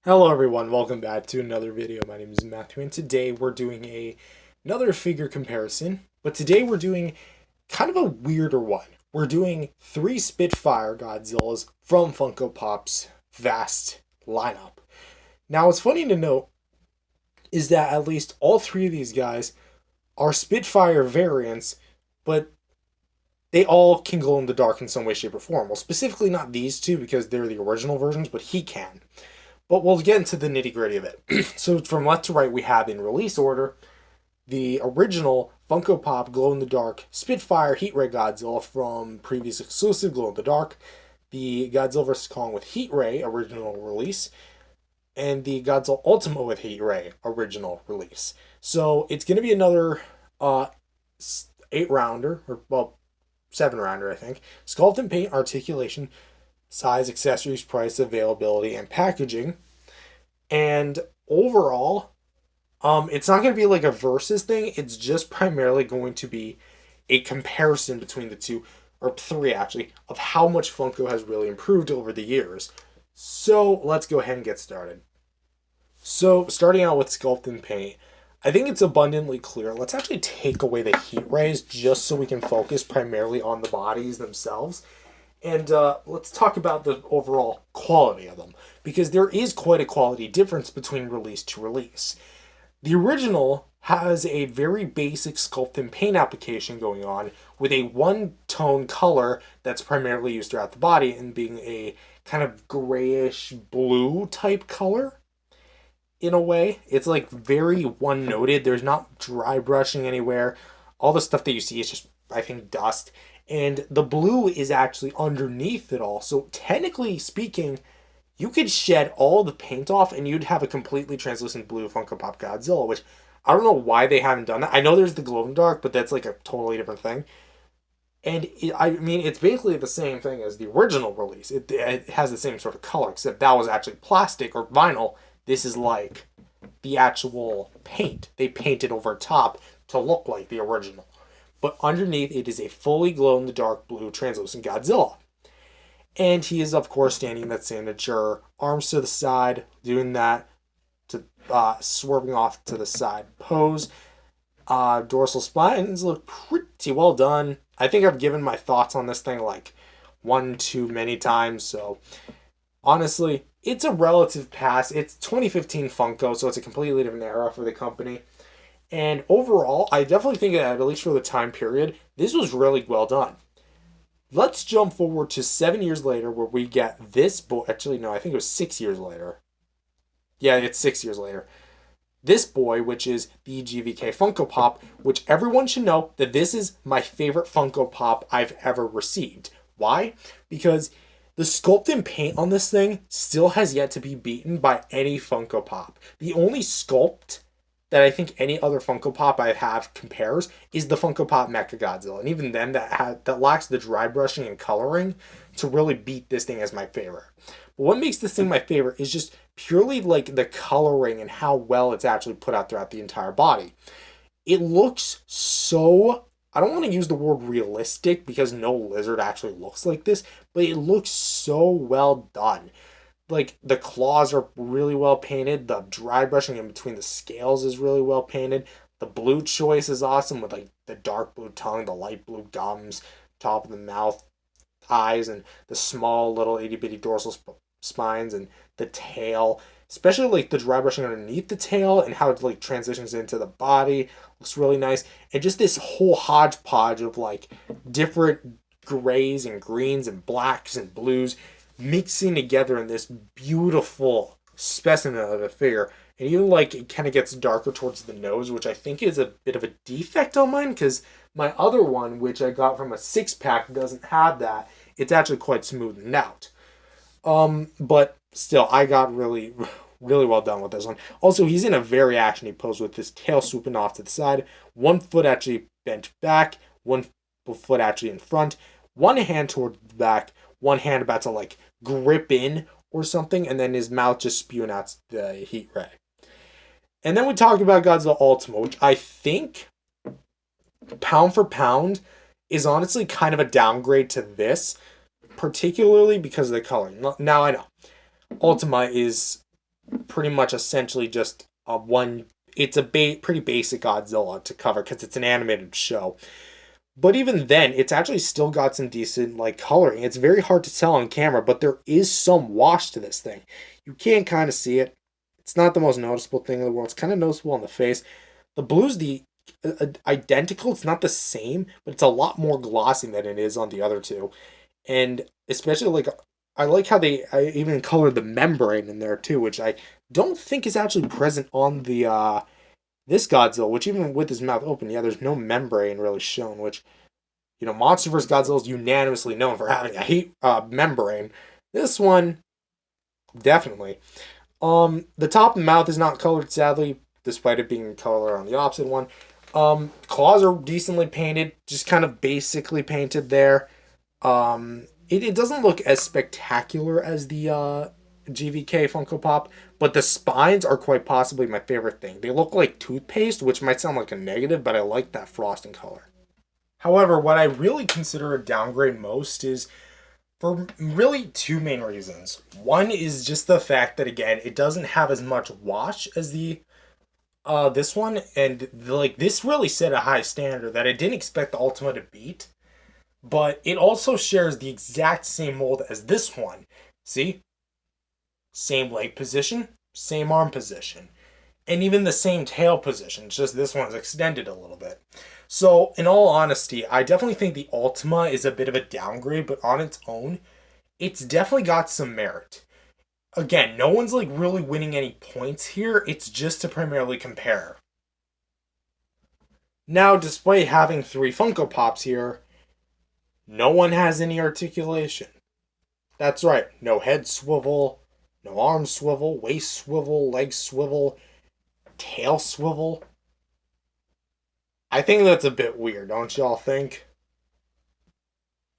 Hello everyone, welcome back to another video. My name is Matthew and today we're doing another figure comparison, but today we're doing kind of a weirder one. We're doing 3 Spitfire Godzillas from Funko Pop's vast lineup. Now what's funny to note is that at least all 3 of these guys are Spitfire variants, but they all can glow in the dark in some way, shape, or form. Well, specifically not these two because they're the original versions, but he can. But we'll get into the nitty gritty of it. So from left to right, we have in release order the original Funko Pop Glow in the Dark Spitfire Heat Ray Godzilla from previous exclusive Glow in the Dark, the Godzilla vs. Kong with Heat Ray original release, and the Godzilla Ultima with Heat Ray original release. So it's going to be another 8-rounder, or well, 7-rounder, I think. Sculpt and paint, articulation, size, accessories, price, availability, and packaging. And overall, it's not going to be like a versus thing. It's just primarily going to be a comparison between the two, or 3 actually, of how much Funko has really improved over the years. So let's go ahead and get started. So starting out with sculpt and paint, I think it's abundantly clear. Let's actually take away the heat rays just so we can focus primarily on the bodies themselves. And let's talk about the overall quality of them, because there is quite a quality difference between release to release. The original has a very basic sculpt and paint application going on with a one-tone color that's primarily used throughout the body and being a kind of grayish blue type color. In a way, it's like very one-noted. There's not dry brushing anywhere. All the stuff that you see is just, I think, dust. And the blue is actually underneath it all. So technically speaking, you could shed all the paint off and you'd have a completely translucent blue Funko Pop Godzilla, which I don't know why they haven't done that. I know there's the glow in the dark, but that's like a totally different thing. And I mean, it's basically the same thing as the original release. It has the same sort of color, except that was actually plastic or vinyl. This is like the actual paint. They painted over top to look like the original. But underneath it is a fully glow-in-the-dark blue translucent Godzilla. And he is, of course, standing in that signature arms to the side, doing that, to swerving off to the side pose. Dorsal spines look pretty well done. I think I've given my thoughts on this thing like one too many times, so honestly, it's a relative pass. It's 2015 Funko, so it's a completely different era for the company. And overall, I definitely think that, at least for the time period, this was really well done. Let's jump forward to 7 years later where we get this boy. Actually, no, I think it was 6 years later. Yeah, it's 6 years later. This boy, which is the GVK Funko Pop, which everyone should know that this is my favorite Funko Pop I've ever received. Why? Because the sculpt and paint on this thing still has yet to be beaten by any Funko Pop. The only sculpt that I think any other Funko Pop I have compares is the Funko Pop Mechagodzilla. And even then, that lacks the dry brushing and coloring to really beat this thing as my favorite. But what makes this thing my favorite is just purely like the coloring and how well it's actually put out throughout the entire body. It looks so, I don't want to use the word realistic because no lizard actually looks like this, but it looks so well done. Like the claws are really well painted. The dry brushing in between the scales is really well painted. The blue choice is awesome with like the dark blue tongue, the light blue gums, top of the mouth, eyes, and the small little itty bitty dorsal spines and the tail. Especially like the dry brushing underneath the tail and how it like transitions into the body looks really nice. And just this whole hodgepodge of like different grays and greens and blacks and blues mixing together in this beautiful specimen of a figure. And even like it kind of gets darker towards the nose, which I think is a bit of a defect on mine because my other one, which I got from a 6-pack, doesn't have that. It's actually quite smoothened out. But still, I got really, really well done with this one. Also, he's in a very actiony pose with his tail swooping off to the side, one foot actually bent back, one foot actually in front, one hand toward the back, one hand about to like grip in or something, and then his mouth just spewing out the heat ray. And then we talk about Godzilla Ultima, which I think, pound for pound, is honestly kind of a downgrade to this, particularly because of the coloring. Now I know Ultima is pretty much essentially just a one. It's a pretty basic Godzilla to cover because it's an animated show. But even then, it's actually still got some decent like coloring. It's very hard to tell on camera, but there is some wash to this thing. You can kind of see it. It's not the most noticeable thing in the world. It's kind of noticeable on the face. The blue's the identical. It's not the same, but it's a lot more glossy than it is on the other two. And especially like I like how I even colored the membrane in there too, which I don't think is actually present on the this Godzilla, which even with his mouth open, yeah, there's no membrane really shown, which, you know, Monster vs. Godzilla is unanimously known for having a heat membrane. This one, definitely. The top of the mouth is not colored, sadly, despite it being colored on the opposite one. Claws are decently painted, just kind of basically painted there. It doesn't look as spectacular as the GVK Funko Pop, but the spines are quite possibly my favorite thing. They look like toothpaste, which might sound like a negative, but I like that frosting color. However, what I really consider a downgrade most is for really two main reasons. One is just the fact that again, it doesn't have as much wash as the this one, and like this really set a high standard that I didn't expect the Ultima to beat. But it also shares the exact same mold as this one. See? Same leg position, same arm position, and even the same tail position, just this one's extended a little bit. So, in all honesty, I definitely think the Ultima is a bit of a downgrade, but on its own, it's definitely got some merit. Again, no one's like really winning any points here, it's just to primarily compare. Now, despite having three Funko Pops here, no one has any articulation. That's right, no head swivel, no arm swivel, waist swivel, leg swivel, tail swivel. I think that's a bit weird, don't y'all think?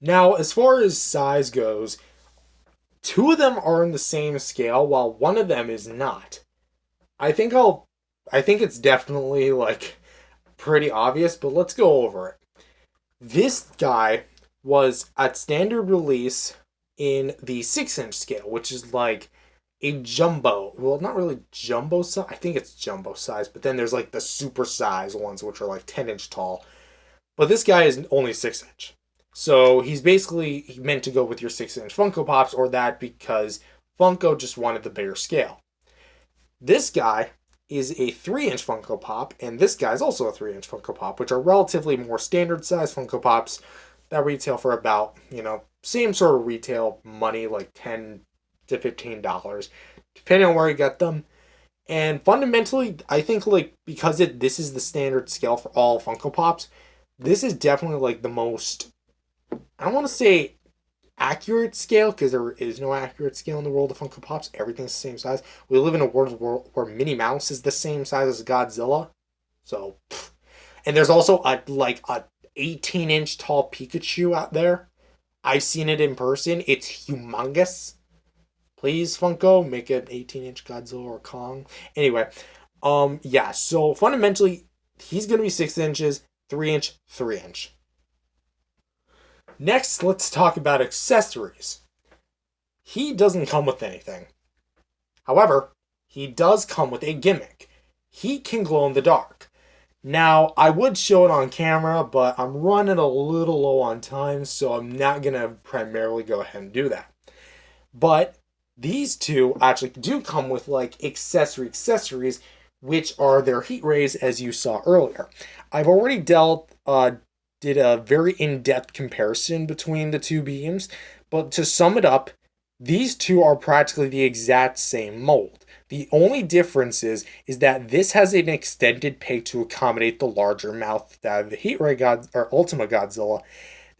Now, as far as size goes, two of them are in the same scale while one of them is not. I think I think it's definitely like pretty obvious, but let's go over it. This guy was at standard release in the 6-inch scale, which is like a jumbo. Well, not really jumbo size. I think it's jumbo size, but then there's like the super size ones, which are like 10-inch tall. But this guy is only 6-inch. So he's basically meant to go with your 6-inch Funko Pops or that because Funko just wanted the bigger scale. This guy is a 3-inch Funko Pop, and this guy is also a 3-inch Funko Pop, which are relatively more standard size Funko Pops that retail for about, you know, same sort of retail money, like $10 to $15, depending on where you get them. And fundamentally, I think like because this is the standard scale for all Funko Pops, this is definitely like the most, I don't want to say accurate scale because there is no accurate scale in the world of Funko Pops. Everything's the same size. We live in a world where Minnie Mouse is the same size as Godzilla. So, and there's also a 18-inch tall Pikachu out there. I've seen it in person. It's humongous. Please, Funko, make an 18-inch Godzilla or Kong. Anyway, yeah. So fundamentally, he's gonna be 6 inches, 3-inch, 3-inch. Next, let's talk about accessories. He doesn't come with anything. However, he does come with a gimmick. He can glow in the dark. Now, I would show it on camera, but I'm running a little low on time, so I'm not going to primarily go ahead and do that. But these two actually do come with like accessories, which are their heat rays, as you saw earlier. I've already did a very in-depth comparison between the two beams, but to sum it up, these two are practically the exact same mold. The only difference is that this has an extended peg to accommodate the larger mouth that the Heat Ray God or Ultima Godzilla,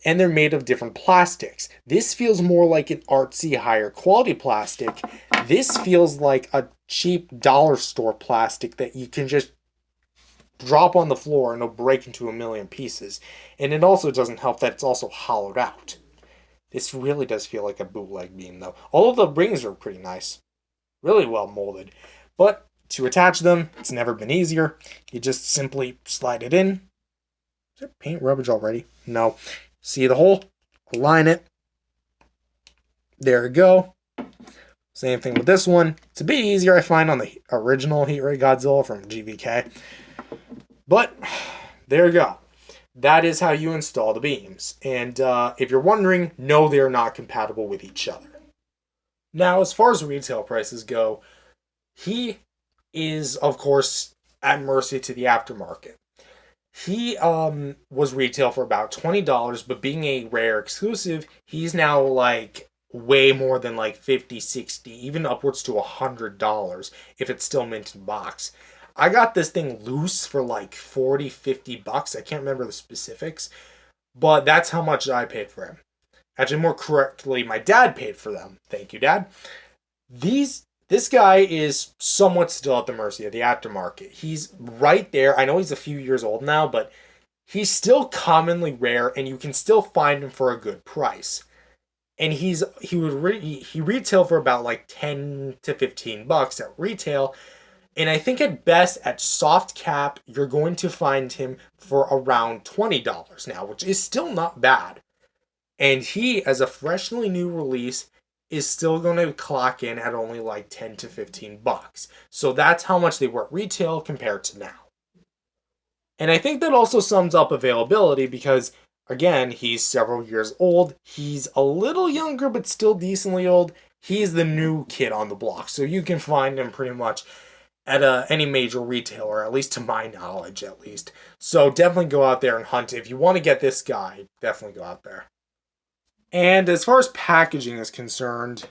and they're made of different plastics. This feels more like an artsy, higher quality plastic. This feels like a cheap dollar store plastic that you can just drop on the floor and it'll break into a million pieces. And it also doesn't help that it's also hollowed out. This really does feel like a bootleg beam, though. All of the rings are pretty nice. Really well molded. But to attach them, it's never been easier. You just simply slide it in. Is there paint rubbage already? No. See the hole? Align it. There we go. Same thing with this one. It's a bit easier, I find, on the original Heat Ray Godzilla from GVK. But there you go. That is how you install the beams. And if you're wondering, no, they're not compatible with each other. Now, as far as retail prices go, he is, of course, at mercy to the aftermarket. He was retail for about $20, but being a rare exclusive, he's now like way more than like 50, 60, even upwards to $100 if it's still mint in box. I got this thing loose for like 40, 50 bucks. I can't remember the specifics, but that's how much I paid for him. Actually, more correctly, my dad paid for them. Thank you, Dad. This guy is somewhat still at the mercy of the aftermarket. He's right there. I know he's a few years old now, but he's still commonly rare, and you can still find him for a good price. And he retail for about like 10 to 15 bucks at retail, and I think at best at soft cap you're going to find him for around $20 now, which is still not bad. And he, as a freshly new release, is still going to clock in at only like 10 to 15 bucks. So that's how much they were at retail compared to now. And I think that also sums up availability because, again, he's several years old. He's a little younger, but still decently old. He's the new kid on the block. So you can find him pretty much at any major retailer, at least to my knowledge, at least. So definitely go out there and hunt. If you want to get this guy, definitely go out there. And as far as packaging is concerned,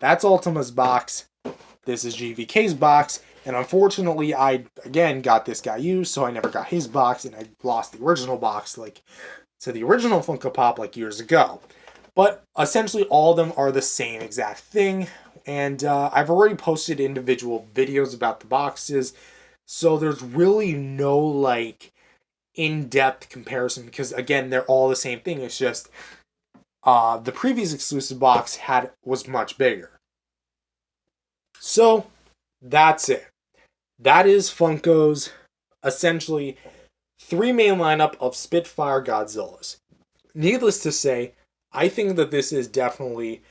that's Ultima's box. This is GVK's box. And unfortunately, I, again, got this guy used, so I never got his box, and I lost the original box, like, to the original Funko Pop, like, years ago. But essentially, all of them are the same exact thing. And I've already posted individual videos about the boxes, so there's really no, like, in-depth comparison because again they're all the same thing. It's just the previous exclusive box was much bigger. So that's it. That is Funko's essentially three main lineup of Spitfire Godzillas. Needless to say, I think that this is definitely,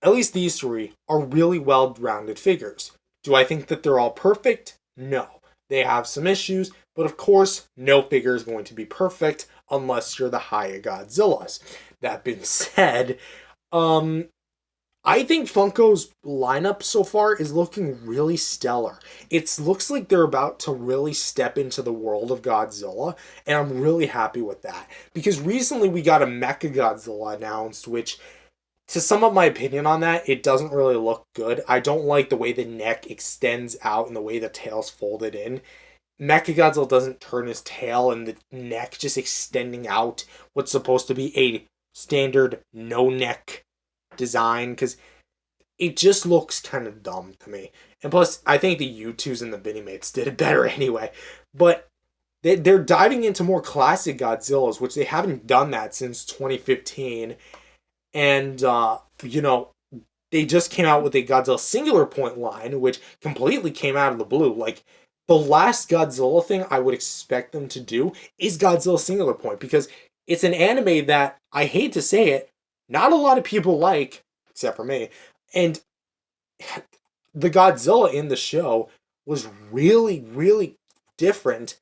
at least these three are really well-rounded figures. Do I think that they're all perfect? No. They have some issues, but of course, no figure is going to be perfect unless you're the Haya Godzillas. That being said, I think Funko's lineup so far is looking really stellar. It looks like they're about to really step into the world of Godzilla, and I'm really happy with that. Because recently we got a Mecha Godzilla announced, which, to sum up my opinion on that, it doesn't really look good. I don't like the way the neck extends out and the way the tail's folded in. Mechagodzilla doesn't turn his tail and the neck just extending out what's supposed to be a standard no-neck design, because it just looks kind of dumb to me. And plus, I think the U2s and the Minimates did it better anyway. But they're diving into more classic Godzillas, which they haven't done that since 2015. And, they just came out with a Godzilla Singular Point line, which completely came out of the blue. Like, the last Godzilla thing I would expect them to do is Godzilla Singular Point, because it's an anime that, I hate to say it, not a lot of people like, except for me. And the Godzilla in the show was really, really different.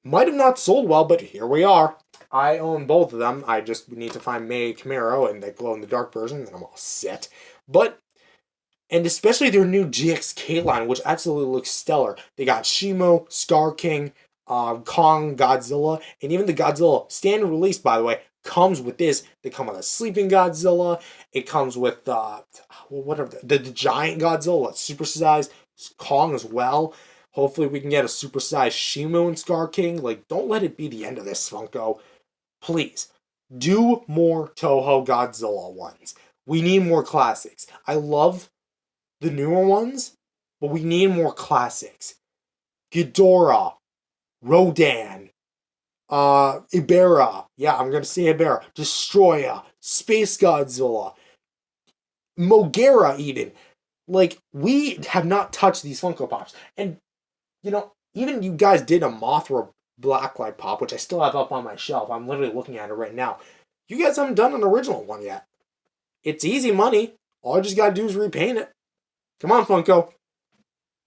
Might have not sold well, but here we are. I own both of them. I just need to find May Camaro and the glow-in-the-dark version, and I'm all set. But, and especially their new GXK line, which absolutely looks stellar. They got Shimo, Scar King, Kong, Godzilla, and even the Godzilla standard release, by the way, comes with this. They come with a Sleeping Godzilla. It comes with, whatever, the giant Godzilla, supersized Kong as well. Hopefully we can get a supersized Shimo and Scar King. Like, don't let it be the end of this, Funko. Please, do more Toho Godzilla ones. We need more classics. I love the newer ones, but we need more classics. Ghidorah, Rodan, Ibera. Yeah, I'm gonna say Ibera. Destroyer, Space Godzilla, Mogera even. Like, we have not touched these Funko Pops. And, even you guys did a Mothra Blacklight Pop, which I still have up on my shelf. I'm literally looking at it right now. You guys haven't done an original one yet. It's easy money. All I just got to do is repaint it. Come on, Funko.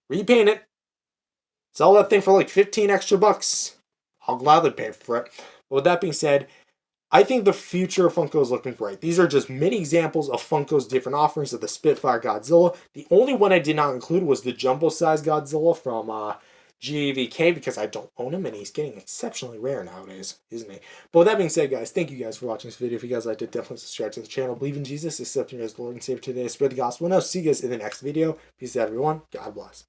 Repaint it. Sell that thing for like 15 extra bucks. I'll gladly pay for it. But with that being said, I think the future of Funko is looking bright. These are just many examples of Funko's different offerings of the Spitfire Godzilla. The only one I did not include was the jumbo-size Godzilla from GVK because I don't own him and he's getting exceptionally rare nowadays, isn't he? But with that being said, guys, thank you guys for watching this video. If you guys liked it, definitely subscribe to the channel. Believe in Jesus, accept him as Lord and Savior today. Spread the gospel. And I'll see you guys in the next video. Peace out, everyone. God bless.